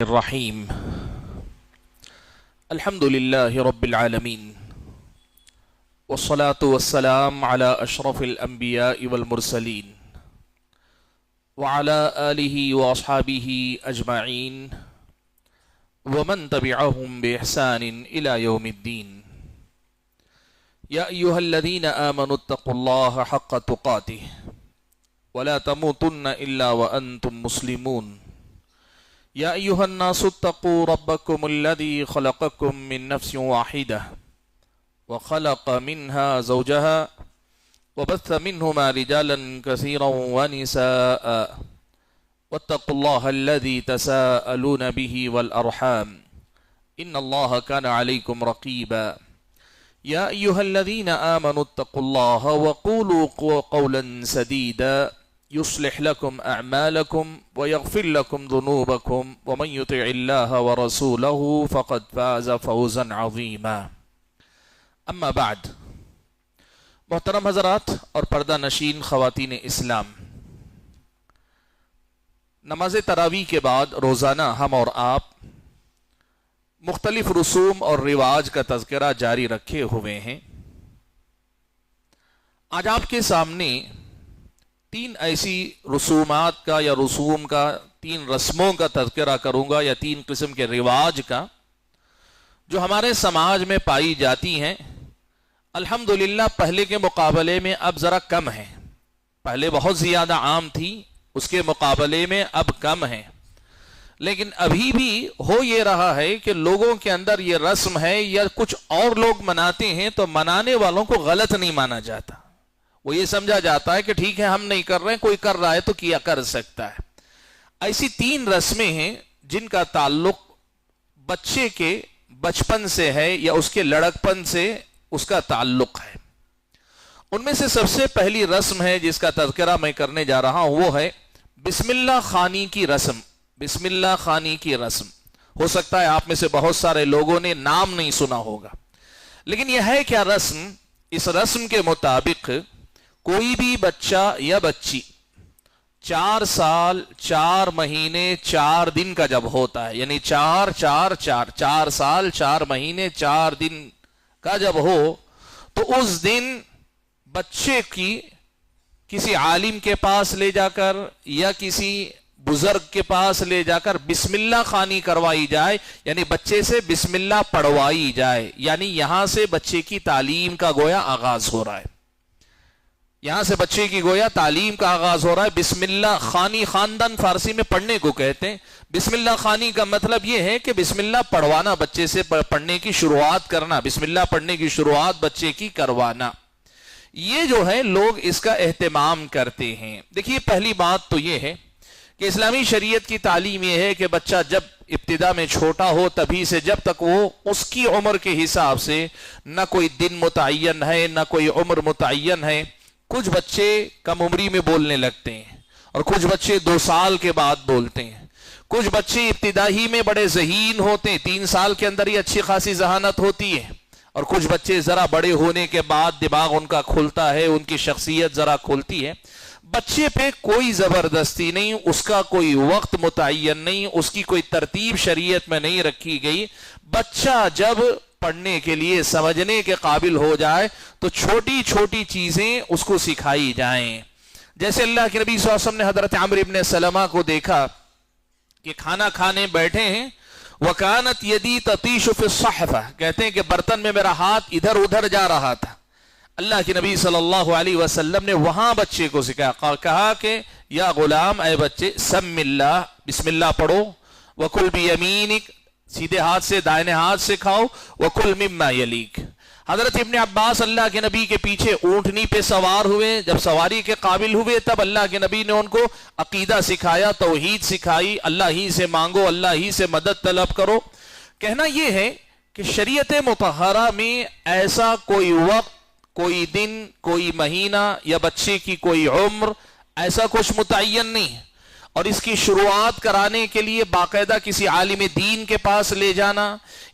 الرحیم الحمد للہ رب العالمین والصلاة والسلام علی اشرف الانبیاء والمرسلین وعلی آلہ واصحابہ اجمعین ومن تبعہم بإحسان الى یوم الدین یا ایہا الذین آمنوا اتقوا اللہ حق تقاتہ ولا تموتن الا وانتم مسلمون یا ایہا الناس اتقوا ربکم الذی خلقکم من نفس واحدہ وخلق منها زوجها وبث منهما رجالا كثيرا ونساء واتقوا الله الذي تساءلون به والأرحام إن الله كان عليكم رقيبا يا أيها الذين آمنوا اتقوا الله وقولوا قولا سديدا يصلح لكم أعمالكم ويغفر لكم ذنوبكم ومن يطع الله ورسوله فقد فاز فوزا عظيما اما بعد. محترم حضرات اور پردہ نشین خواتین اسلام، نماز تراویح کے بعد روزانہ ہم اور آپ مختلف رسوم اور رواج کا تذکرہ جاری رکھے ہوئے ہیں. آج آپ کے سامنے تین ایسی رسومات کا یا رسوم کا، تین رسموں کا تذکرہ کروں گا یا تین قسم کے رواج کا جو ہمارے سماج میں پائی جاتی ہیں. الحمدللہ پہلے کے مقابلے میں اب ذرا کم ہیں. پہلے بہت زیادہ عام تھی، اس کے مقابلے میں اب کم ہیں، لیکن ابھی بھی ہو یہ رہا ہے کہ لوگوں کے اندر یہ رسم ہے یا کچھ اور لوگ مناتے ہیں تو منانے والوں کو غلط نہیں مانا جاتا. وہ یہ سمجھا جاتا ہے کہ ٹھیک ہے ہم نہیں کر رہے ہیں، کوئی کر رہا ہے تو کیا کر سکتا ہے. ایسی تین رسمیں ہیں جن کا تعلق بچے کے بچپن سے ہے یا اس کے لڑکپن سے اس کا تعلق ہے. ان میں سے سب سے پہلی رسم ہے جس کا تذکرہ میں کرنے جا رہا ہوں، وہ ہے بسم اللہ خوانی کی رسم. بسم اللہ خوانی کی رسم. ہو سکتا ہے آپ میں سے بہت سارے لوگوں نے نام نہیں سنا ہوگا، لیکن یہ ہے کیا رسم؟ اس رسم کے مطابق کوئی بھی بچہ یا بچی 4 سال 4 مہینے 4 دن کا جب ہوتا ہے، یعنی 4 سال 4 مہینے 4 دن کا جب ہو، تو اس دن بچے کی کسی عالم کے پاس لے جا کر یا کسی بزرگ کے پاس لے جا کر بسم اللہ خوانی کروائی جائے، یعنی بچے سے بسم اللہ پڑھوائی جائے. یعنی یہاں سے بچے کی تعلیم کا گویا آغاز ہو رہا ہے. یہاں سے بچے کی گویا تعلیم کا آغاز ہو رہا ہے. بسم اللہ خوانی، خاندان فارسی میں پڑھنے کو کہتے ہیں. بسم اللہ خوانی کا مطلب یہ ہے کہ بسم اللہ پڑھوانا، بچے سے پڑھنے کی شروعات کرنا، بسم اللہ پڑھنے کی شروعات بچے کی کروانا. یہ جو ہے لوگ اس کا اہتمام کرتے ہیں. دیکھیے پہلی بات تو یہ ہے کہ اسلامی شریعت کی تعلیم یہ ہے کہ بچہ جب ابتدا میں چھوٹا ہو تبھی سے جب تک وہ اس کی عمر کے حساب سے، نہ کوئی دن متعین ہے نہ کوئی عمر متعین ہے. کچھ بچے کم عمری میں بولنے لگتے ہیں اور کچھ بچے 2 سال کے بعد بولتے ہیں. کچھ بچے ابتدائی میں بڑے ذہین ہوتے ہیں، 3 سال کے اندر ہی اچھی خاصی ذہانت ہوتی ہے، اور کچھ بچے ذرا بڑے ہونے کے بعد دماغ ان کا کھلتا ہے، ان کی شخصیت ذرا کھلتی ہے. بچے پہ کوئی زبردستی نہیں، اس کا کوئی وقت متعین نہیں، اس کی کوئی ترتیب شریعت میں نہیں رکھی گئی. بچہ جب پڑھنے کے لیے سمجھنے کے قابل ہو جائے تو چھوٹی چھوٹی چیزیں اس کو سکھائی جائیں. جیسے اللہ کے نبی صلی اللہ علیہ وسلم نے حضرت عمرو بن سلمہ کو دیکھا کہ کھانا کھانے بیٹھے ہیں، وَكَانَتْ يَدِي تَطِيشُ فِي الصَّحْفَةِ، کہتے ہیں کہ برتن میں میرا ہاتھ ادھر ادھر جا رہا تھا. اللہ کے نبی صلی اللہ علیہ وسلم نے وہاں بچے کو سکھایا، کہا کہ یا غلام، اے بچے، سم اللہ، بسم اللہ پڑھو، وَكُلْ بِيَمِينِكَ، سیدھے ہاتھ سے دائنے ہاتھ سے کھاؤ، وَكُلْ مِمَّا يَلِيكَ. حضرت ابن عباس اللہ کے نبی کے پیچھے اونٹنی پہ سوار ہوئے، جب سواری کے قابل ہوئے تب اللہ کے نبی نے ان کو عقیدہ سکھایا، توحید سکھائی، اللہ ہی سے مانگو، اللہ ہی سے مدد طلب کرو. کہنا یہ ہے کہ شریعت مطہرہ میں ایسا کوئی وقت، کوئی دن، کوئی مہینہ یا بچے کی کوئی عمر ایسا کچھ متعین نہیں ہے. اور اس کی شروعات کرانے کے لیے باقاعدہ کسی عالم دین کے پاس لے جانا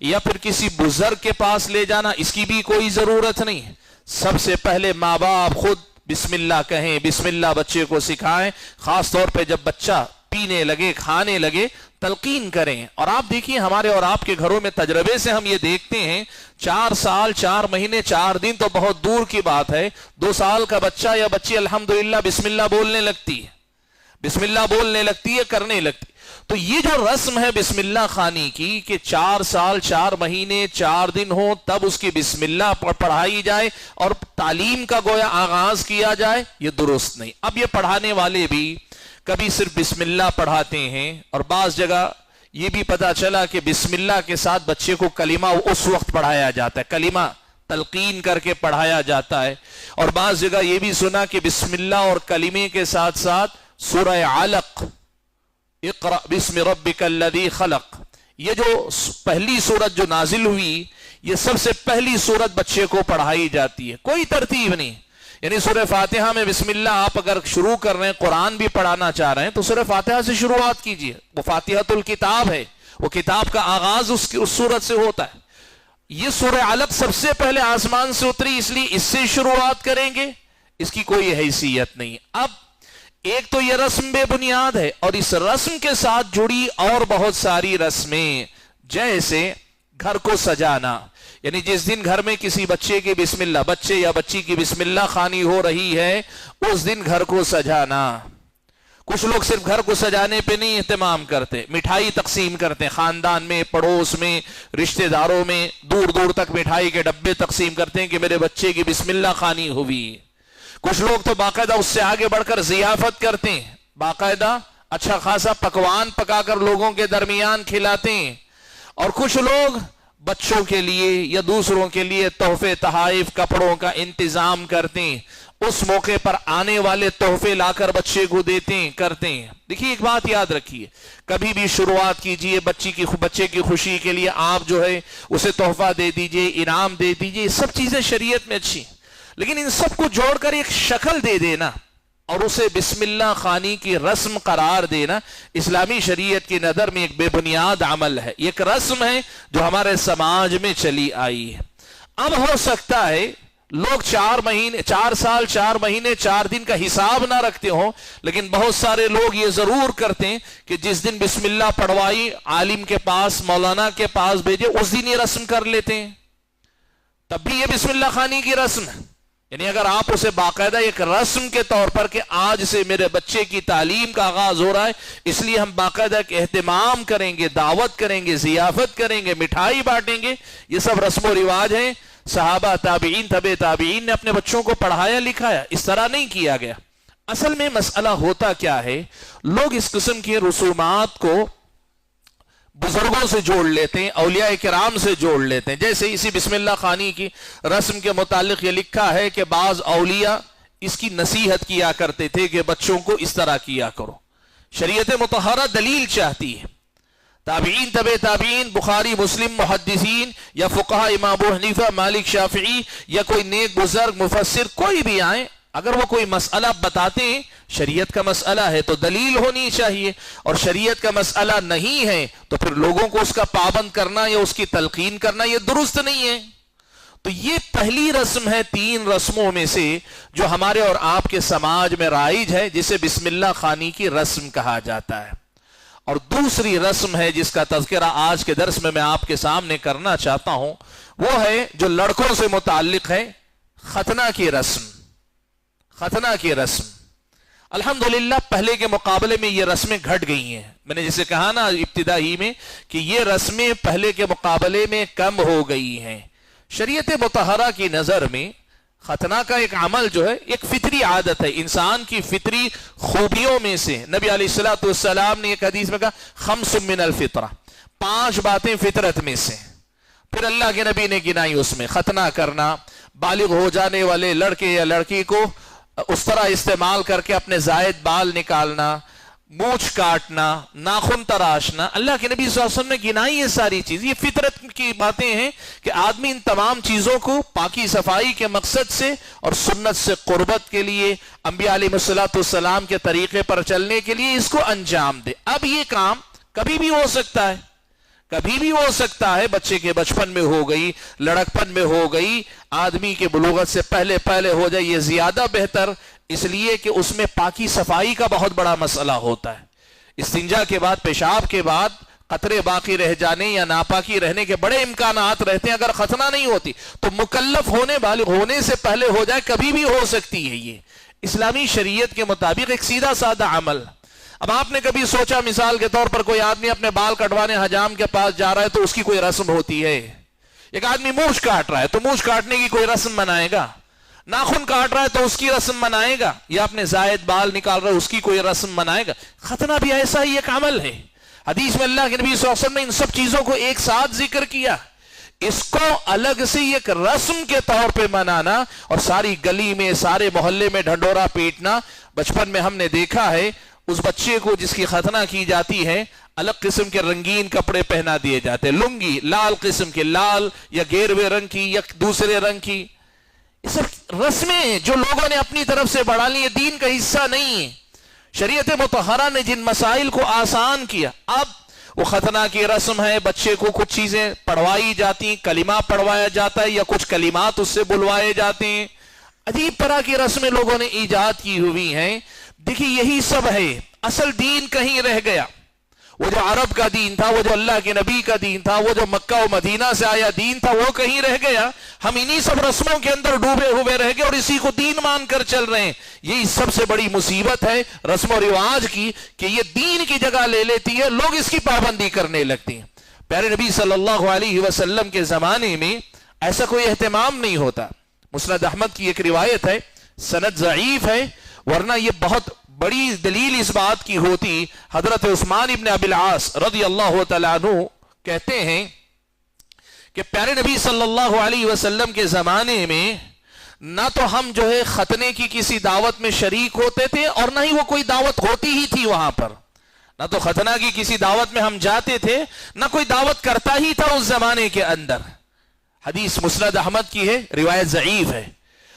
یا پھر کسی بزرگ کے پاس لے جانا، اس کی بھی کوئی ضرورت نہیں ہے. سب سے پہلے ماں باپ خود بسم اللہ کہیں، بسم اللہ بچے کو سکھائیں. خاص طور پہ جب بچہ پینے لگے، کھانے لگے، تلقین کریں۔ اور آپ دیکھیے ہمارے اور آپ کے گھروں میں تجربے سے ہم یہ دیکھتے ہیں 4 سال 4 مہینے 4 دن تو بہت دور کی بات ہے، 2 سال کا بچہ یا بچی الحمدللہ بسم اللہ بولنے لگتی ہے، بسم اللہ بولنے لگتی ہے، کرنے لگتی ہے۔ تو یہ جو رسم ہے بسم اللہ خوانی کی کہ 4 سال 4 مہینے 4 دن ہو تب اس کی بسم اللہ پڑھائی جائے اور تعلیم کا گویا آغاز کیا جائے، یہ درست نہیں۔ اب یہ پڑھانے والے بھی کبھی صرف بسم اللہ پڑھاتے ہیں، اور بعض جگہ یہ بھی پتا چلا کہ بسم اللہ کے ساتھ بچے کو کلمہ اس وقت پڑھایا جاتا ہے، کلمہ تلقین کر کے پڑھایا جاتا ہے۔ اور بعض جگہ یہ بھی سنا کہ بسم اللہ اور کلمے کے ساتھ ساتھ سورہ علق، اقرأ بسم ربک الذی خلق، یہ جو پہلی سورت جو نازل ہوئی، یہ سب سے پہلی سورت بچے کو پڑھائی جاتی ہے، کوئی ترتیب نہیں۔ یعنی سورہ فاتحہ میں بسم اللہ آپ اگر شروع کر رہے ہیں، قرآن بھی پڑھانا چاہ رہے ہیں تو سورہ فاتحہ سے شروعات کیجئے، وہ فاتحۃ الکتاب ہے، وہ کتاب کا آغاز اس سورت سے ہوتا ہے۔ یہ سورہ علق سب سے پہلے آسمان سے اتری، اس لیے اس سے شروعات کریں گے، اس کی کوئی حیثیت نہیں۔ اب ایک تو یہ رسم بے بنیاد ہے، اور اس رسم کے ساتھ جڑی اور بہت ساری رسمیں، جیسے گھر کو سجانا، یعنی جس دن گھر میں کسی بچے کی بسم اللہ، بچے یا بچی کی بسم اللہ خوانی ہو رہی ہے، اس دن گھر کو سجانا۔ کچھ لوگ صرف گھر کو سجانے پہ نہیں اہتمام کرتے، مٹھائی تقسیم کرتے ہیں، خاندان میں، پڑوس میں، رشتہ داروں میں دور دور تک مٹھائی کے ڈبے تقسیم کرتے ہیں کہ میرے بچے کی بسم اللہ خوانی ہوئی۔ کچھ لوگ تو باقاعدہ اس سے آگے بڑھ کر ضیافت کرتے ہیں، باقاعدہ اچھا خاصا پکوان پکا کر لوگوں کے درمیان کھلاتے ہیں۔ اور کچھ لوگ بچوں کے لیے یا دوسروں کے لیے تحفے، تحائف، کپڑوں کا انتظام کرتے ہیں، اس موقع پر آنے والے تحفے لا کر بچے کو دیتے ہیں، کرتے ہیں۔ دیکھیے ایک بات یاد رکھیے، کبھی بھی شروعات کیجئے بچے کی خوشی کے لیے آپ جو ہے اسے تحفہ دے دیجئے، انعام دے دیجئے، یہ سب چیزیں شریعت میں اچھی ہیں، لیکن ان سب کو جوڑ کر ایک شکل دے دینا اور اسے بسم اللہ خوانی کی رسم قرار دینا، اسلامی شریعت کی نظر میں ایک بے بنیاد عمل ہے، ایک رسم ہے جو ہمارے سماج میں چلی آئی ہے۔ اب ہو سکتا ہے لوگ 4 سال 4 مہینے 4 دن کا حساب نہ رکھتے ہوں، لیکن بہت سارے لوگ یہ ضرور کرتے ہیں کہ جس دن بسم اللہ پڑھوائی عالم کے پاس، مولانا کے پاس بھیجے، اس دن یہ رسم کر لیتے ہیں، تب بھی یہ بسم اللہ خوانی کی رسم ہے۔ یعنی اگر آپ اسے باقاعدہ ایک رسم کے طور پر کہ آج سے میرے بچے کی تعلیم کا آغاز ہو رہا ہے، اس لیے ہم باقاعدہ ایک اہتمام کریں گے، دعوت کریں گے، ضیافت کریں گے، مٹھائی بانٹیں گے، یہ سب رسم و رواج ہیں۔ صحابہ، تابعین، تبع تابعین نے اپنے بچوں کو پڑھایا لکھایا، اس طرح نہیں کیا گیا۔ اصل میں مسئلہ ہوتا کیا ہے، لوگ اس قسم کی رسومات کو بزرگوں سے جوڑ لیتے ہیں، اولیاء کرام سے جوڑ لیتے ہیں۔ جیسے اسی بسم اللہ خوانی کی رسم کے متعلق یہ لکھا ہے کہ بعض اولیاء اس کی نصیحت کیا کرتے تھے کہ بچوں کو اس طرح کیا کرو۔ شریعت مطہرہ دلیل چاہتی ہے۔ تابعین، تبع تابعین، بخاری، مسلم، محدثین یا فقہاء امام ابو حنیفہ، مالک، شافعی یا کوئی نیک بزرگ مفسر کوئی بھی آئیں، اگر وہ کوئی مسئلہ بتاتے ہیں، شریعت کا مسئلہ ہے تو دلیل ہونی چاہیے، اور شریعت کا مسئلہ نہیں ہے تو پھر لوگوں کو اس کا پابند کرنا یا اس کی تلقین کرنا یہ درست نہیں ہے۔ تو یہ پہلی رسم ہے 3 رسموں میں سے جو ہمارے اور آپ کے سماج میں رائج ہے، جسے بسم اللہ خوانی کی رسم کہا جاتا ہے۔ اور دوسری رسم ہے جس کا تذکرہ آج کے درس میں آپ کے سامنے کرنا چاہتا ہوں، وہ ہے جو لڑکوں سے متعلق ہے، ختنہ کی رسم۔ ختنہ کی رسم الحمدللہ پہلے کے مقابلے میں یہ رسمیں گھٹ گئی ہیں۔ میں نے جسے کہا نا ابتدا ہی میں کہ یہ رسمیں پہلے کے مقابلے میں کم ہو گئی ہیں۔ شریعت مطہرہ کی نظر میں ختنہ کا ایک عمل جو ہے ایک فطری عادت ہے، انسان کی فطری خوبیوں میں سے۔ نبی علیہ الصلوۃ والسلام نے ایک حدیث میں کہا 5 من الفطرہ، 5 باتیں فطرت میں سے۔ پھر اللہ کے نبی نے گنائی اس میں ختنہ کرنا، بالغ ہو جانے والے لڑکے یا لڑکی کو اس طرح استعمال کر کے اپنے زائد بال نکالنا، مونچھ کاٹنا، ناخن تراشنا، اللہ کے نبی صلی اللہ علیہ وسلم نے گنائی یہ ساری چیز۔ یہ فطرت کی باتیں ہیں کہ آدمی ان تمام چیزوں کو پاکی صفائی کے مقصد سے اور سنت سے قربت کے لیے، انبیاء علیہ الصلوۃ والسلام کے طریقے پر چلنے کے لیے اس کو انجام دے۔ اب یہ کام کبھی بھی ہو سکتا ہے، کبھی بھی ہو سکتا ہے، بچے کے بچپن میں ہو گئی، لڑکپن میں ہو گئی، آدمی کے بلوغت سے پہلے ہو جائے، یہ زیادہ بہتر، اس لیے کہ اس میں پاکی صفائی کا بہت بڑا مسئلہ ہوتا ہے۔ استنجا کے بعد، پیشاب کے بعد قطرے باقی رہ جانے یا ناپاکی رہنے کے بڑے امکانات رہتے ہیں. اگر ختنہ نہیں ہوتی تو مکلف ہونے بالغ ہونے سے پہلے ہو جائے، کبھی بھی ہو سکتی ہے. یہ اسلامی شریعت کے مطابق ایک سیدھا سادہ عمل. اب آپ نے کبھی سوچا مثال کے طور پر کوئی آدمی اپنے بال کٹوانے حجام کے پاس جا رہا ہے تو اس کی کوئی رسم ہوتی ہے؟ ایک آدمی مونچھ کاٹ رہا ہے تو مونچھ کاٹنے کی کوئی رسم منائے گا؟ ناخن کاٹ رہا ہے تو اس کی رسم منائے گا؟ یا اپنے زائد بال نکال رہا ہے اس کی کوئی رسم منائے گا؟ ختنہ بھی ایسا ہی ایک عمل ہے. حدیث میں اللہ کے نبی صلی اللہ علیہ وسلم نے ان سب چیزوں کو ایک ساتھ ذکر کیا. اس کو الگ سے ایک رسم کے طور پہ منانا اور ساری گلی میں سارے محلے میں ڈھنڈورا پیٹنا. بچپن میں ہم نے دیکھا ہے اس بچے کو جس کی ختنہ کی جاتی ہے الگ قسم کے رنگین کپڑے پہنا دیے جاتے، لنگی لال قسم کے، لال یا گیروے رنگ کی یا دوسرے رنگ کی. یہ سب رسمیں ہیں جو لوگوں نے اپنی طرف سے بڑھا لی، دین کا حصہ نہیں ہے. شریعت مطہرہ نے جن مسائل کو آسان کیا، اب وہ ختنہ کی رسم ہے، بچے کو کچھ چیزیں پڑھوائی جاتی، کلمہ پڑھوایا جاتا ہے یا کچھ کلمات اس سے بلوائے جاتے ہیں. عجیب طرح کی رسمیں لوگوں نے ایجاد کی ہوئی ہیں. دیکھیے یہی سب ہے، اصل دین کہیں رہ گیا. وہ جو عرب کا دین تھا، وہ جو اللہ کے نبی کا دین تھا، وہ جو مکہ و مدینہ سے آیا دین تھا، وہ کہیں رہ گیا. ہم انہی سب رسموں کے اندر ڈوبے ہوئے رہ گئے اور اسی کو دین مان کر چل رہے ہیں. یہی سب سے بڑی مصیبت ہے رسم و رواج کی کہ یہ دین کی جگہ لے لیتی ہے، لوگ اس کی پابندی کرنے لگتے ہیں. پیارے نبی صلی اللہ علیہ وسلم کے زمانے میں ایسا کوئی اہتمام نہیں ہوتا. مسند احمد کی ایک روایت ہے، سند ضعیف ہے، ورنہ یہ بہت بڑی دلیل اس بات کی ہوتی. حضرت عثمان ابن ابی العاص رضی اللہ تعالیٰ عنہ کہتے ہیں کہ پیارے نبی صلی اللہ علیہ وسلم کے زمانے میں نہ تو ہم جو ہے ختنے کی کسی دعوت میں شریک ہوتے تھے اور نہ ہی وہ کوئی دعوت ہوتی ہی تھی وہاں پر. نہ تو ختنہ کی کسی دعوت میں ہم جاتے تھے، نہ کوئی دعوت کرتا ہی تھا اس زمانے کے اندر. حدیث مسند احمد کی ہے، روایت ضعیف ہے.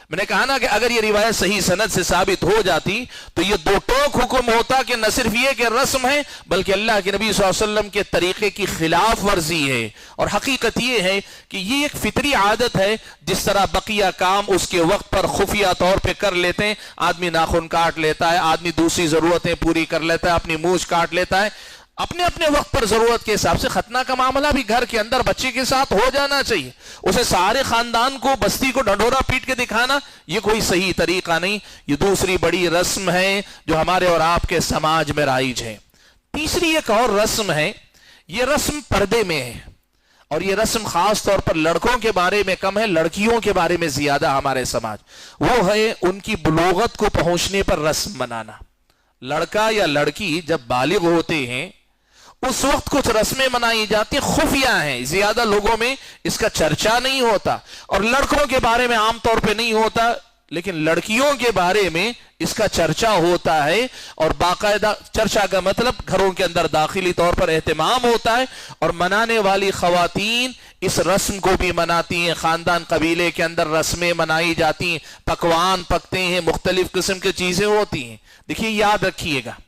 میں نے کہا نا کہ اگر یہ روایت صحیح سند سے ثابت ہو جاتی تو یہ دو ٹوک حکم ہوتا کہ نہ صرف یہ کہ رسم ہے بلکہ اللہ کے نبی صلی اللہ علیہ وسلم کے طریقے کی خلاف ورزی ہے. اور حقیقت یہ ہے کہ یہ ایک فطری عادت ہے، جس طرح بقیہ کام اس کے وقت پر خفیہ طور پہ کر لیتے ہیں. آدمی ناخن کاٹ لیتا ہے، آدمی دوسری ضرورتیں پوری کر لیتا ہے، اپنی مونچھ کاٹ لیتا ہے، اپنے اپنے وقت پر ضرورت کے حساب سے. ختنہ کا معاملہ بھی گھر کے اندر بچے کے ساتھ ہو جانا چاہیے. اسے سارے خاندان کو بستی کو ڈھنڈورا پیٹ کے دکھانا یہ کوئی صحیح طریقہ نہیں. یہ دوسری بڑی رسم ہے جو ہمارے اور آپ کے سماج میں رائج ہے. تیسری ایک اور رسم ہے، یہ رسم پردے میں ہے اور یہ رسم خاص طور پر لڑکوں کے بارے میں کم ہے، لڑکیوں کے بارے میں زیادہ ہمارے سماج. وہ ہے ان کی بلوغت کو پہنچنے پر رسم منانا. لڑکا یا لڑکی جب بالغ ہوتے ہیں اس وقت کچھ رسمیں منائی جاتی، خفیہ ہیں، زیادہ لوگوں میں اس کا چرچا نہیں ہوتا. اور لڑکوں کے بارے میں عام طور پہ نہیں ہوتا، لیکن لڑکیوں کے بارے میں اس کا چرچا ہوتا ہے. اور باقاعدہ چرچا کا مطلب گھروں کے اندر داخلی طور پر اہتمام ہوتا ہے اور منانے والی خواتین اس رسم کو بھی مناتی ہیں. خاندان قبیلے کے اندر رسمیں منائی جاتی ہیں، پکوان پکتے ہیں، مختلف قسم کی چیزیں ہوتی ہیں. دیکھیے یاد رکھیے گا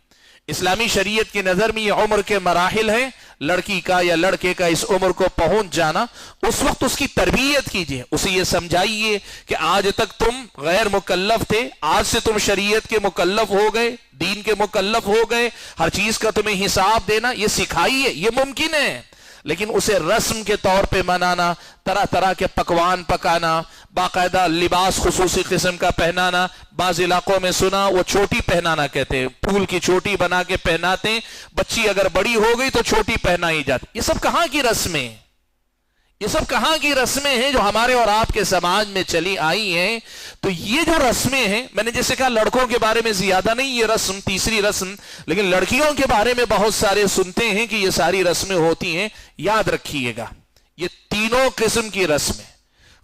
اسلامی شریعت کی نظر میں یہ عمر کے مراحل ہیں. لڑکی کا یا لڑکے کا اس عمر کو پہنچ جانا، اس وقت اس کی تربیت کیجئے، اسے یہ سمجھائیے کہ آج تک تم غیر مکلف تھے، آج سے تم شریعت کے مکلف ہو گئے، دین کے مکلف ہو گئے، ہر چیز کا تمہیں حساب دینا، یہ سکھائیے. یہ ممکن ہے، لیکن اسے رسم کے طور پہ منانا، طرح طرح کے پکوان پکانا، باقاعدہ لباس خصوصی قسم کا پہنانا. بعض علاقوں میں سنا وہ چوٹی پہنانا کہتے ہیں، پھول کی چوٹی بنا کے پہناتے ہیں. بچی اگر بڑی ہو گئی تو چوٹی پہنائی جاتی. یہ سب کہاں کی رسمیں ہیں؟ یہ سب کہاں کی رسمیں ہیں جو ہمارے اور آپ کے سماج میں چلی آئی ہیں؟ تو یہ جو رسمیں ہیں، میں نے جیسے کہا لڑکوں کے بارے میں زیادہ نہیں یہ رسم، تیسری رسم، لیکن لڑکیوں کے بارے میں بہت سارے سنتے ہیں کہ یہ ساری رسمیں ہوتی ہیں. یاد رکھیے گا یہ تینوں قسم کی رسمیں.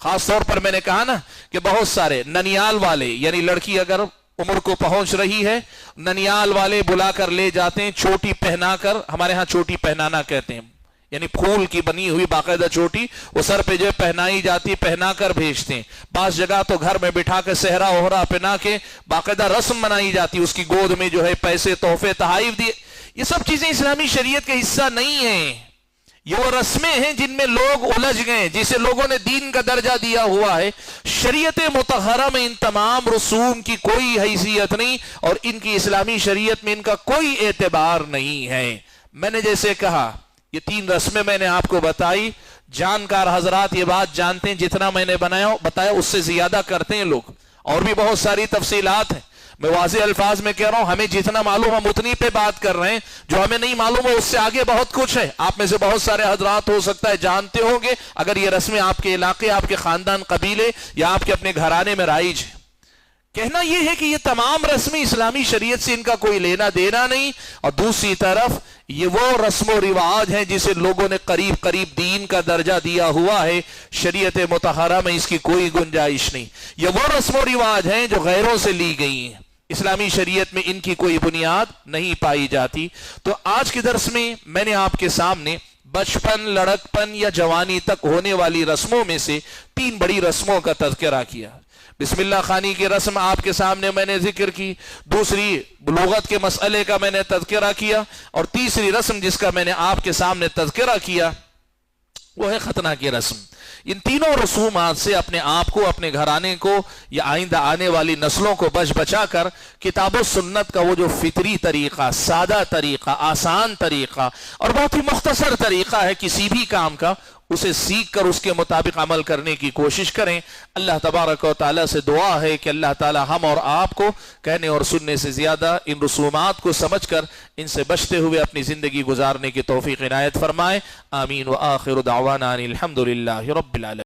خاص طور پر میں نے کہا نا کہ بہت سارے ننیال والے، یعنی لڑکی اگر عمر کو پہنچ رہی ہے، ننیال والے بلا کر لے جاتے ہیں چوٹی پہنا کر. ہمارے ہاں چوٹی پہنانا کہتے ہیں، یعنی پھول کی بنی ہوئی باقاعدہ چوٹی وہ سر پہ جو پہنائی جاتی، پہنا کر بھیجتے ہیں. بعض جگہ تو گھر میں بٹھا کے صحرا اوہرا پہنا کے باقاعدہ رسم منائی جاتی، اس کی گود میں جو ہے پیسے تحفے تحائف دیے. یہ سب چیزیں اسلامی شریعت کا حصہ نہیں ہیں. یہ وہ رسمیں ہیں جن میں لوگ الجھ گئے، جسے لوگوں نے دین کا درجہ دیا ہوا ہے۔ شریعت مطہرہ میں ان تمام رسوم کی کوئی حیثیت نہیں، اور ان کی اسلامی شریعت میں ان کا کوئی اعتبار نہیں ہے۔ میں نے جیسے کہا یہ 3 رسمیں میں نے آپ کو بتائی، جانکار حضرات یہ بات جانتے ہیں، جتنا میں نے بتایا اس سے زیادہ کرتے ہیں لوگ، اور بھی بہت ساری تفصیلات ہیں۔ میں واضح الفاظ میں کہہ رہا ہوں، ہمیں جتنا معلوم ہم اتنی پہ بات کر رہے ہیں، جو ہمیں نہیں معلوم ہے اس سے آگے بہت کچھ ہے۔ آپ میں سے بہت سارے حضرات ہو سکتا ہے جانتے ہوں گے، اگر یہ رسمیں آپ کے علاقے، آپ کے خاندان، قبیلے یا آپ کے اپنے گھرانے میں رائج ہیں۔ کہنا یہ ہے کہ یہ تمام رسمیں اسلامی شریعت سے ان کا کوئی لینا دینا نہیں، اور دوسری طرف یہ وہ رسم و رواج ہیں جسے لوگوں نے قریب قریب دین کا درجہ دیا ہوا ہے، شریعت مطہرہ میں اس کی کوئی گنجائش نہیں۔ یہ وہ رسم و رواج ہیں جو غیروں سے لی گئی ہیں، اسلامی شریعت میں ان کی کوئی بنیاد نہیں پائی جاتی۔ تو آج کے درس میں نے آپ کے سامنے بچپن، لڑکپن یا جوانی تک ہونے والی رسموں میں سے 3 بڑی رسموں کا تذکرہ کیا۔ بسم اللہ خوانی کی رسم آپ کے سامنے میں نے ذکر کی، دوسری بلوغت کے مسئلے کا میں نے تذکرہ کیا، اور تیسری رسم جس کا میں نے آپ کے سامنے تذکرہ کیا وہ ہے ختنہ کی رسم۔ ان تینوں رسومات سے اپنے آپ کو، اپنے گھرانے کو یا آئندہ آنے والی نسلوں کو بچا کر کتاب و سنت کا وہ جو فطری طریقہ، سادہ طریقہ، آسان طریقہ اور بہت ہی مختصر طریقہ ہے کسی بھی کام کا، اسے سیکھ کر اس کے مطابق عمل کرنے کی کوشش کریں۔ اللہ تبارک و تعالیٰ سے دعا ہے کہ اللہ تعالیٰ ہم اور آپ کو کہنے اور سننے سے زیادہ ان رسومات کو سمجھ کر ان سے بچتے ہوئے اپنی زندگی گزارنے کی توفیق عنایت فرمائے۔ آمین۔ وآخر دعوانا ان الحمد للہ رب العالمین۔